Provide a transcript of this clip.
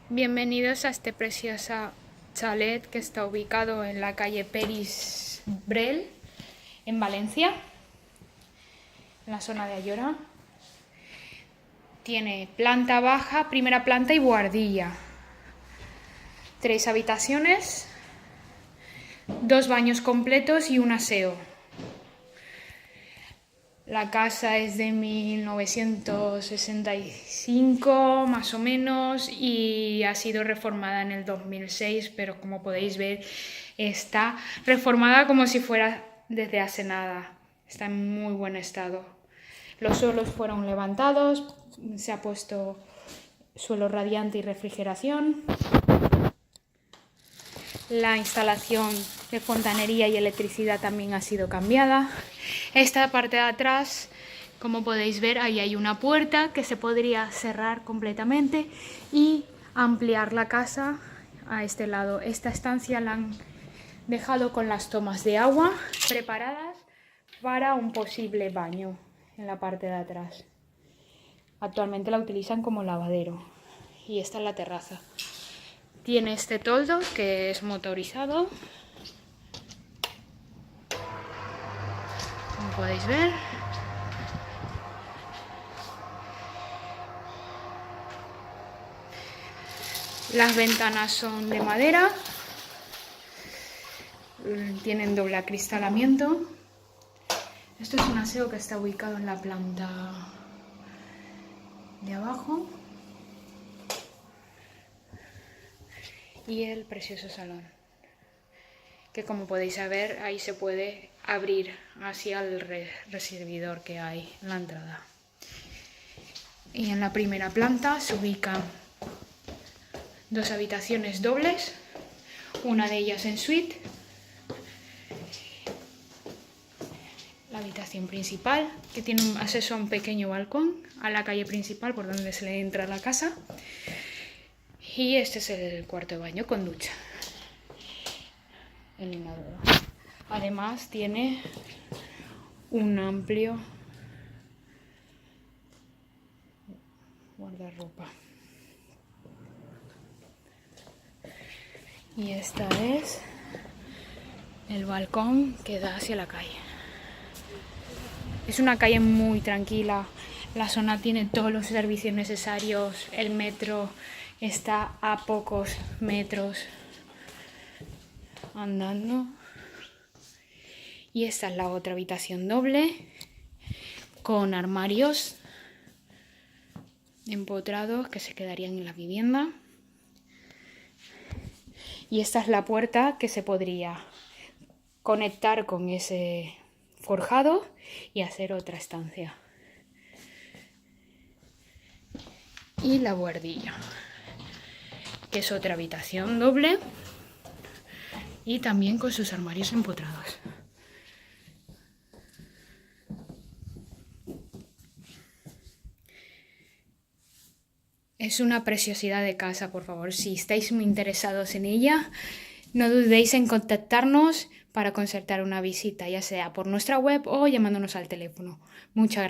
Bienvenidos a este precioso chalet que está ubicado en la calle Peris Brel, en Valencia, en la zona de Ayora. Tiene planta baja, primera planta y buhardilla. 3 habitaciones, 2 baños completos y un aseo. La casa es de 1965 más o menos y ha sido reformada en el 2006, pero como podéis ver está reformada como si fuera desde hace nada. Está en muy buen estado. Los suelos fueron levantados, se ha puesto suelo radiante y refrigeración. La instalación de fontanería y electricidad también ha sido cambiada. Esta parte de atrás, como podéis ver, ahí hay una puerta que se podría cerrar completamente y ampliar la casa a este lado. Esta estancia la han dejado con las tomas de agua preparadas para un posible baño en la parte de atrás. Actualmente la utilizan como lavadero y esta es la terraza. Tiene este toldo que es motorizado, como podéis ver. Las ventanas son de madera, tienen doble acristalamiento. Esto es un aseo que está ubicado en la planta de abajo. Y el precioso salón, que como podéis ver ahí se puede abrir hacia el recibidor que hay en la entrada. Y en la primera planta se ubican 2 habitaciones dobles, una de ellas en suite. La habitación principal, que tiene un acceso a un pequeño balcón a la calle principal por donde se le entra a la casa. Y este es el cuarto de baño con ducha. El inodoro. Además tiene un amplio guardarropa. Y esta es el balcón que da hacia la calle. Es una calle muy tranquila. La zona tiene todos los servicios necesarios. El metro está a pocos metros andando. Y esta es la otra habitación doble con armarios empotrados que se quedarían en la vivienda. Y esta es la puerta que se podría conectar con ese forjado y hacer otra estancia. Y la buhardilla, que es otra habitación doble y también con sus armarios empotrados. Es una preciosidad de casa, por favor. Si estáis muy interesados en ella, no dudéis en contactarnos para concertar una visita, ya sea por nuestra web o llamándonos al teléfono. Muchas gracias.